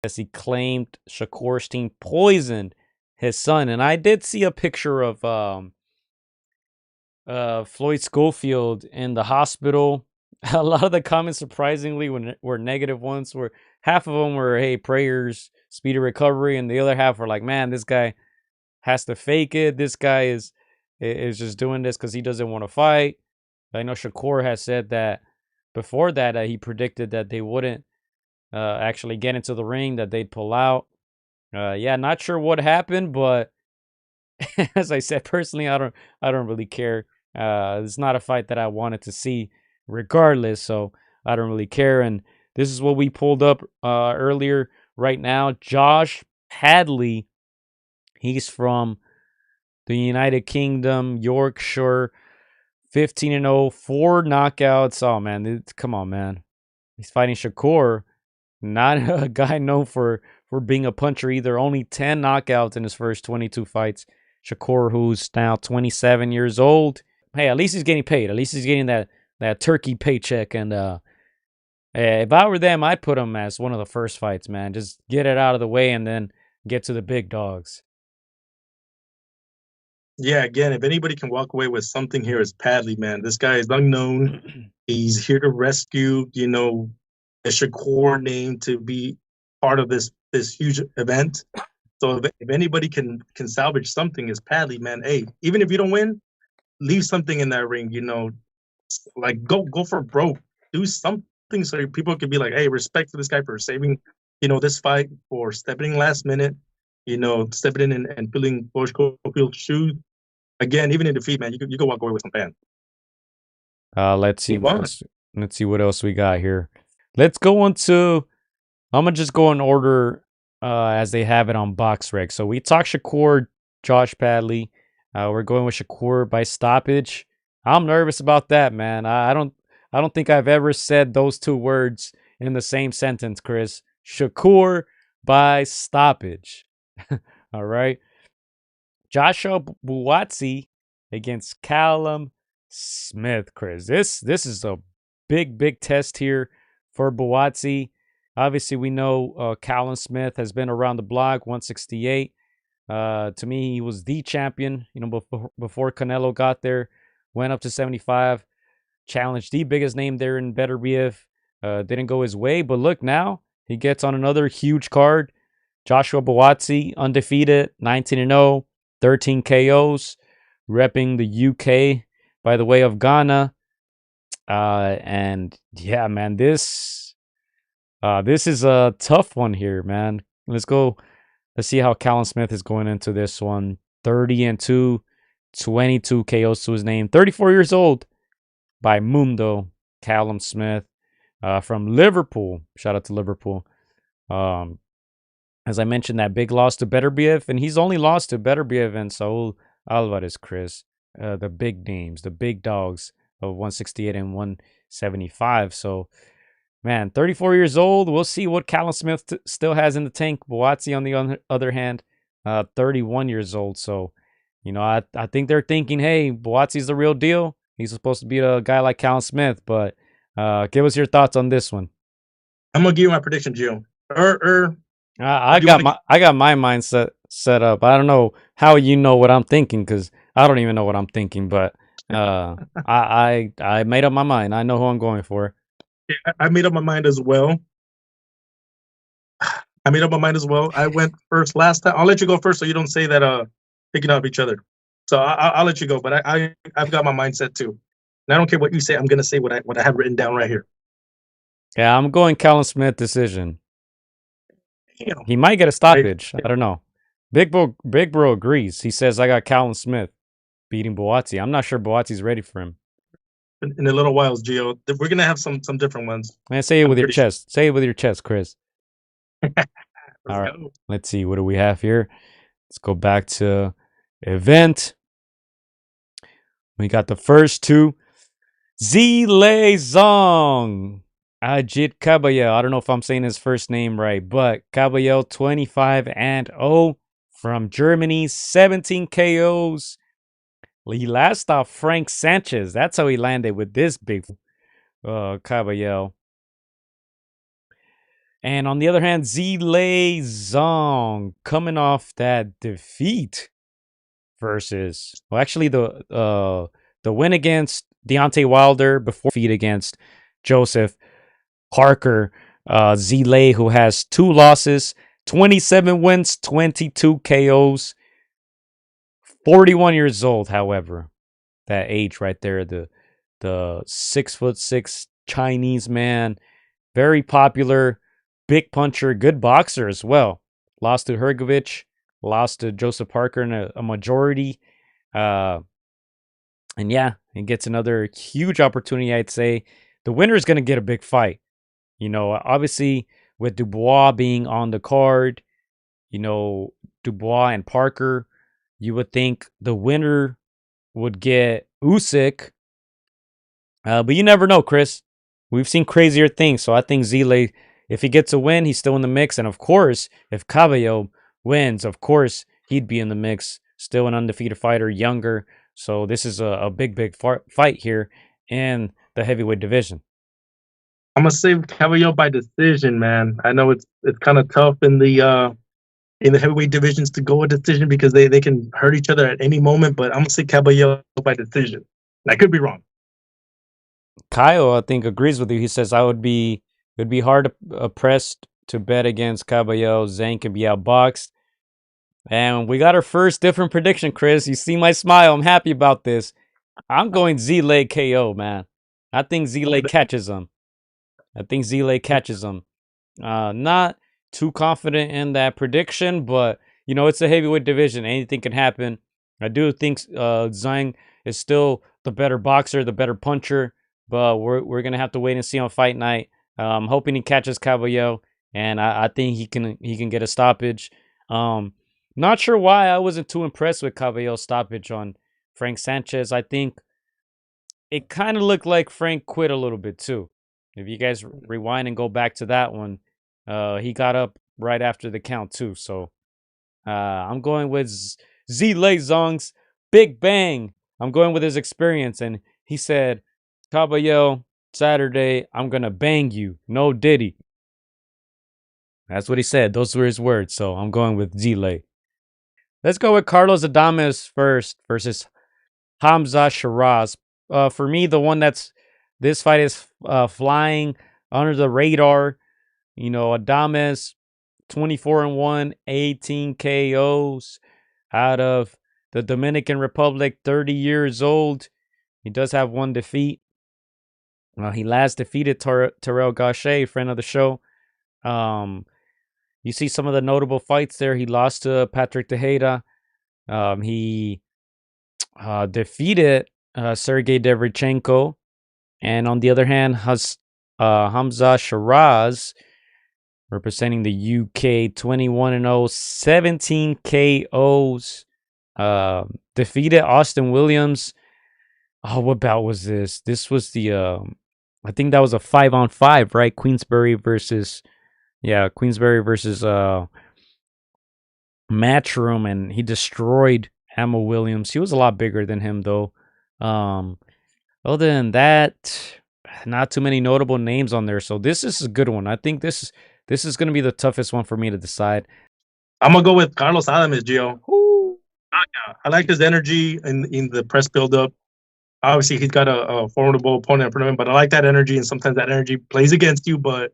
as he claimed Shakur poisoned his son. And I did see a picture of Floyd Schofield in the hospital. A lot of the comments, surprisingly, were negative ones. Where half of them were, "Hey, prayers, speedy recovery," and the other half were like, "Man, this guy has to fake it. This guy is just doing this because he doesn't want to fight." I know Shakur has said that before that he predicted that they wouldn't actually get into the ring, that they'd pull out. Yeah, not sure what happened, but as I said, personally, I don't really care. It's not a fight that I wanted to see, regardless. So I don't really care. And this is what we pulled up earlier. Right now, Josh Hadley. He's from the United Kingdom, Yorkshire. 15-0, 4 knockouts. Oh man, come on, man. He's fighting Shakur, not a guy known for being a puncher either. Only 10 knockouts in his first 22 fights. Shakur, who's now 27 years old. Hey, at least he's getting paid. At least he's getting that turkey paycheck. And if I were them, I'd put him as one of the first fights, man. Just get it out of the way and then get to the big dogs. Yeah, again, if anybody can walk away with something here, it's Padley, man. This guy is unknown. He's here to rescue, the Shakur name, to be part of this huge event. So if anybody can salvage something, it's Padley, man. Hey, even if you don't win, leave something in that ring. Like go for broke. Do something so people can be like, hey, respect for this guy for saving, this fight, for stepping in last minute. Stepping in and filling Bush Cofield's shoes. Again, even in defeat, man, you can walk away with some fans. Let's see what else we got here. Let's go on to. I'm gonna just go in order as they have it on BoxRec. So we talked Shakur, Josh Padley. We're going with Shakur by stoppage. I'm nervous about that, man. I don't think I've ever said those two words in the same sentence, Chris. Shakur by stoppage. All right. Joshua Buatsi against Callum Smith, Chris. This is a big test here for Buatsi. Obviously, we know Callum Smith has been around the block, 168. To me, he was the champion, before Canelo got there. Went up to 75, challenged the biggest name there in Beterbiev. Didn't go his way, but look now, he gets on another huge card. Joshua Buatsi, undefeated, 19-0. 13 KOs, repping the UK by the way of Ghana. And yeah, man, this is a tough one here, man. Let's see how Callum Smith is going into this one. 30-2, 22 KOs to his name. 34 years old by Mundo. Callum Smith from Liverpool. Shout out to Liverpool. As I mentioned, that big loss to Beterbiev, and he's only lost to Beterbiev and Saul Alvarez, Chris. The big names, the big dogs of 168 and 175. So, man, 34 years old. We'll see what Callum Smith still has in the tank. Buatsi, on the other hand, 31 years old. So, I think they're thinking, hey, Buatsi's the real deal. He's supposed to be a guy like Callum Smith. But give us your thoughts on this one. I'm gonna give you my prediction, Gio. I got my mindset set up. I don't know how you know what I'm thinking, because I don't even know what I'm thinking. But I made up my mind. I know who I'm going for. I made up my mind as well. I went first last time. I'll let you go first, so you don't say that picking up each other. So I'll let you go. But I've got my mindset too, and I don't care what you say. I'm gonna say what I have written down right here. Yeah, I'm going Callum Smith decision. He might get a stoppage. I don't know. Big Bro agrees. He says I got Callum Smith beating Buatsi. I'm not sure Buatsi's ready for him. In a little while, Gio, we're gonna have some different ones. Man, say it with your chest. Say it with your chest, Chris. All right. Go. Let's see. What do we have here? Let's go back to event. We got the first two. Zile Zong. Ajit Caballero. I don't know if I'm saying his first name right, but Caballero 25-0 from Germany, 17 KOs. He last off Frank Sanchez. That's how he landed with this big Caballero. And on the other hand, Zhang coming off that defeat versus, well, actually the win against Deontay Wilder before defeat against Joseph Parker. Zile, who has 2 losses, 27 wins, 22 KOs, 41 years old. However, that age right there, the 6'6" Chinese man, very popular, big puncher, good boxer as well. Lost to Hergovich, lost to Joseph Parker in a majority. And yeah, he gets another huge opportunity, I'd say. The winner is going to get a big fight. You know, obviously, with Dubois being on the card, you know, Dubois and Parker, you would think the winner would get Usyk. But you never know, Chris. We've seen crazier things. So I think Zile, if he gets a win, he's still in the mix. And of course, if Cabello wins, of course, he'd be in the mix. Still an undefeated fighter, younger. So this is a big fight here in the heavyweight division. I'm gonna say Cabello by decision, man. I know it's kind of tough in the heavyweight divisions to go a decision because they can hurt each other at any moment. But I'm gonna say Cabello by decision. I could be wrong. Kyle, I think, agrees with you. He says it would be hard pressed to bet against Cabello. Zhang can be outboxed. And we got our first different prediction, Chris. You see my smile. I'm happy about this. I'm going Z-Leg KO, man. I think Z-Leg catches him. Not too confident in that prediction, but, you know, it's a heavyweight division. Anything can happen. I do think Zhang is still the better boxer, the better puncher, but we're going to have to wait and see on fight night. I'm hoping he catches Cabello, and I think he can get a stoppage. Not sure why I wasn't too impressed with Cabello's stoppage on Frank Sanchez. I think it kind of looked like Frank quit a little bit too. If you guys rewind and go back to that one, he got up right after the count too. So I'm going with Zile Zong's Big Bang. I'm going with his experience. And he said, Cabello, Saturday, I'm going to bang you. No Diddy. That's what he said. Those were his words. So I'm going with Zile. Let's go with Carlos Adames first versus Hamza Shiraz. For me, this fight is flying under the radar. You know, Adames, 24-1, 18 KOs out of the Dominican Republic, 30 years old. He does have 1 defeat. He last defeated Terrell Gaucher, friend of the show. You see some of the notable fights there. He lost to Patrick Tejeda. He defeated Sergey Devrichenko. And on the other hand, Hamza Shiraz, representing the UK, 21-0, 17 KOs. Defeated Austin Williams. Oh, what bout was this? This was the, I think that was a 5-on-5, right? Queensberry versus Matchroom, and he destroyed Hamill Williams. He was a lot bigger than him, though. Other than that, not too many notable names on there. So this is a good one. I think this is going to be the toughest one for me to decide. I'm gonna go with Carlos Adames, Gio. I like his energy in the press buildup. Obviously, he's got a formidable opponent in front of him, but I like that energy, and sometimes that energy plays against you. But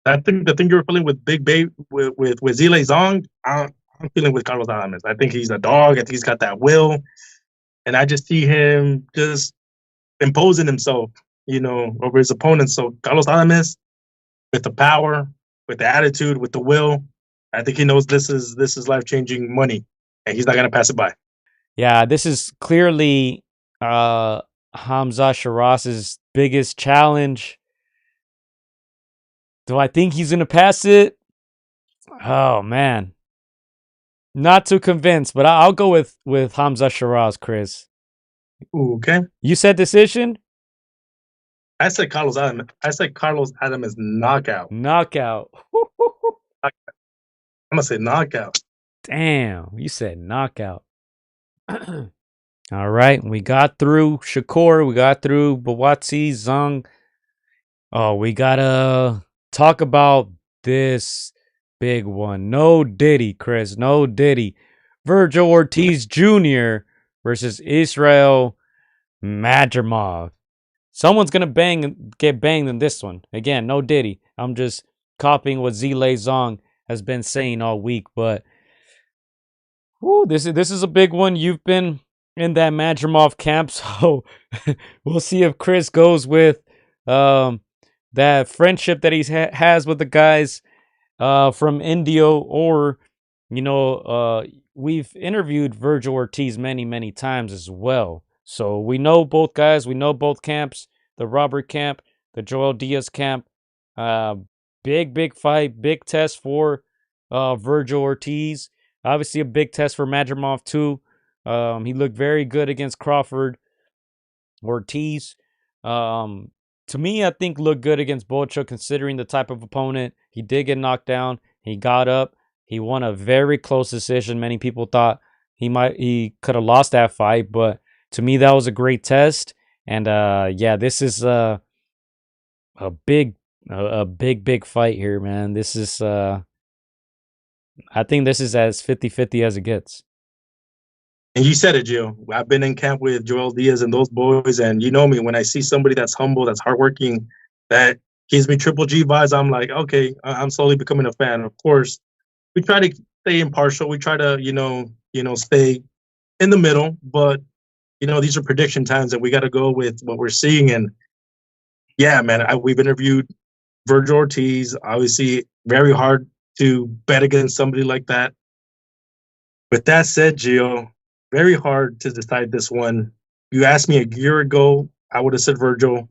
I think the thing you're feeling with Big Bay with Zile Zong, I'm feeling with Carlos Adames. I think he's a dog. I think he's got that will, and I just see him just imposing himself, you know, over his opponents. So Carlos Adames, with the power, with the attitude, with the will, I think he knows this is life-changing money, and he's not gonna pass it by. Yeah, this is clearly Hamza Shiraz's biggest challenge. Do I think he's gonna pass it? Oh man, not too convinced, but I'll go with Hamza Shiraz, Chris. Ooh, okay. You said decision? I said Carlos Adames. I said Carlos Adames knockout. Knockout. I'm gonna say knockout. Damn, you said knockout. All right, we got through Shakur, we got through Buatsi, Zhang. Oh, we got talk about this big one. No Diddy, Chris. No Diddy. Virgil Ortiz Jr. versus Israel Madrimov. Someone's gonna get banged in this one. Again, no Diddy. I'm just copying what Zhang has been saying all week. But this is a big one. You've been in that Madrimov camp, so we'll see if Chris goes with that friendship that he has with the guys from India, or we've interviewed Virgil Ortiz many times as well, so we know both guys, we know both camps, the Robert camp, the Joel Diaz camp. Big fight, big test for Virgil Ortiz. Obviously a big test for Madrimov too. He looked very good against Crawford. Ortiz, to me, I think looked good against Bocha, considering the type of opponent. He did get knocked down. He got up. He won a very close decision. Many people thought he could have lost that fight, but to me, that was a great test. And this is a big fight here, man. This is I think this is as 50-50 as it gets. And you said it, Gio. I've been in camp with Joel Diaz and those boys, and you know me. When I see somebody that's humble, that's hardworking, that gives me triple G vibes, I'm like, okay, I'm slowly becoming a fan. Of course, we try to stay impartial. We try to, stay in the middle. But these are prediction times, and we got to go with what we're seeing. And yeah, man, we've interviewed Virgil Ortiz. Obviously, very hard to bet against somebody like that. With that said, Gio, very hard to decide this one. You asked me a year ago, I would have said Virgil.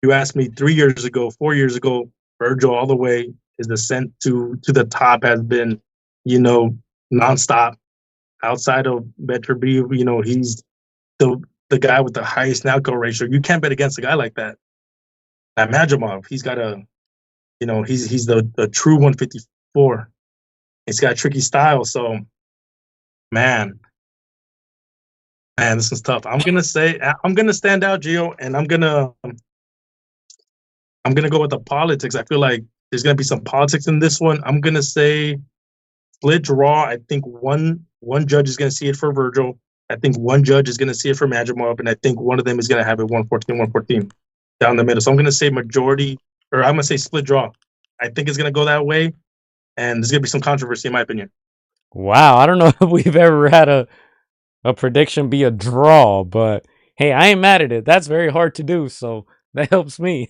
You asked me 3 years ago, 4 years ago, Virgil all the way. His descent to the top has been, nonstop. Outside of Beterbiev, he's the guy with the highest knockout ratio. You can't bet against a guy like that. Now, Madrimov, he's got he's the true 154. He's got a tricky style, so man, this is tough. I'm gonna stand out, Gio, and I'm gonna go with the politics. I feel like there's gonna be some politics in this one. I'm gonna say split draw. I think one judge is gonna see it for Virgil. I think one judge is gonna see it for Madrimov, and I think one of them is gonna have it 114 down the middle. So I'm gonna say majority, or I'm gonna say split draw. I think it's gonna go that way, and there's gonna be some controversy in my opinion. Wow, I don't know if we've ever had a prediction be a draw, but hey, I ain't mad at it. That's very hard to do, so that helps me.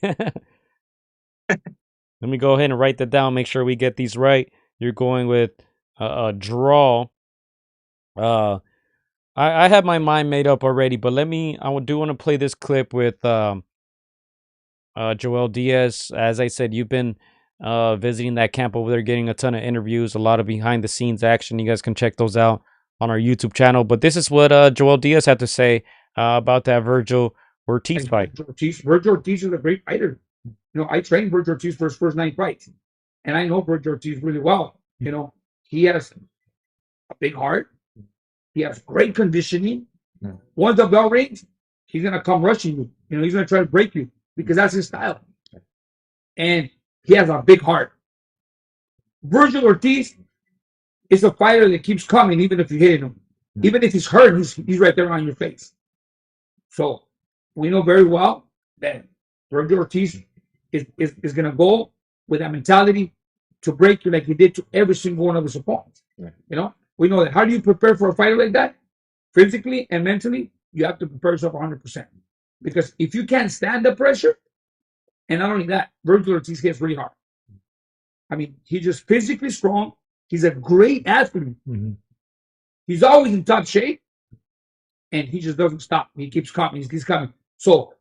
Let me go ahead and write that down, make sure we get these right. You're going with a draw. I have my mind made up already, but I do want to play this clip with Joel Diaz. As I said, you've been visiting that camp over there, getting a ton of interviews, a lot of behind the scenes action. You guys can check those out on our YouTube channel. But this is what Joel Diaz had to say about that Virgil Ortiz fight. Virgil Ortiz is a great fighter. I trained Virgil Ortiz for his first 9 fights, and I know Virgil Ortiz really well. He has a big heart. He has great conditioning. Once the bell rings, he's gonna come rushing you. He's gonna try to break you because that's his style. And he has a big heart. Virgil Ortiz is a fighter that keeps coming even if you hit him. Even if he's hurt, he's right there on your face. So we know very well that Virgil Ortiz is going to go with that mentality to break you like he did to every single one of his opponents. We know that. How do you prepare for a fighter like that? Physically and mentally, you have to prepare yourself 100%. Because if you can't stand the pressure, and not only that, Virgil Ortiz hits really hard. I mean, he's just physically strong. He's a great athlete. Mm-hmm. He's always in top shape, and he just doesn't stop. He keeps coming. He's coming. So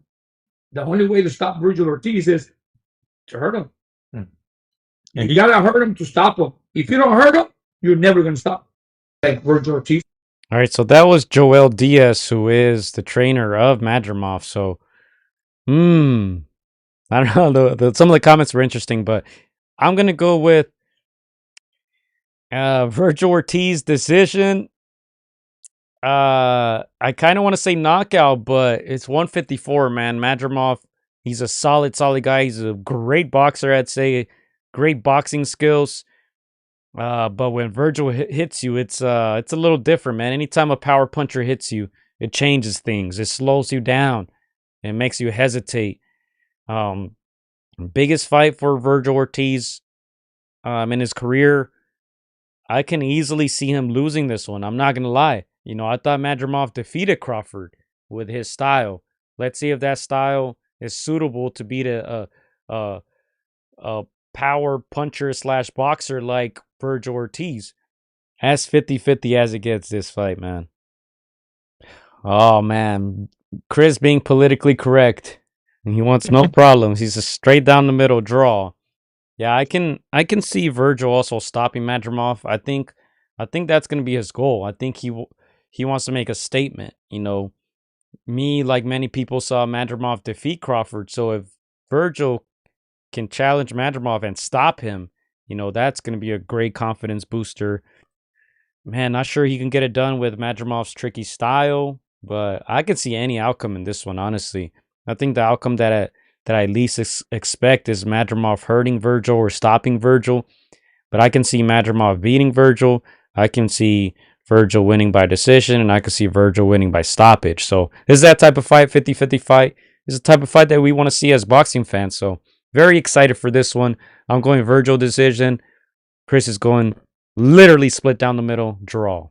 the only way to stop Virgil Ortiz is to hurt him. And you gotta hurt him to stop him. If you don't hurt him, you're never gonna stop. Like Virgil Ortiz. All right, so that was Joel Diaz, who is the trainer of Madrimov. So, I don't know. Some of the comments were interesting, but I'm gonna go with Virgil Ortiz decision. I kind of want to say knockout, but it's 154, man. Madrimov He's a solid guy. He's a great boxer, I'd say. Great boxing skills. But when Virgil hits you, it's a little different, man. Anytime a power puncher hits you, it changes things. It slows you down. It makes you hesitate. Biggest fight for Virgil Ortiz in his career. I can easily see him losing this one. I'm not gonna lie. You know, I thought Madrimov defeated Crawford with his style. Let's see if that style is suitable to beat a power puncher slash boxer like Virgil Ortiz. As 50-50 as it gets this fight, man. Oh man, Chris being politically correct. He wants no problems. He's a straight down the middle draw. Yeah, I can see Virgil also stopping Madrimov. I think that's going to be his goal. I think he wants to make a statement. You know, me, like many people, saw Madrimov defeat Crawford. So if Virgil can challenge Madrimov and stop him, you know, that's going to be a great confidence booster. Man, not sure he can get it done with Madrimov's tricky style, but I could see any outcome in this one, honestly. I think the outcome that I least expect is Madrimov hurting Virgil or stopping Virgil. But I can see Madrimov beating Virgil. I can see Virgil winning by decision, and I can see Virgil winning by stoppage. So this is that type of fight, 50-50 fight. This is the type of fight that we want to see as boxing fans. So very excited for this one. I'm going Virgil decision. Chris is going literally split down the middle, draw.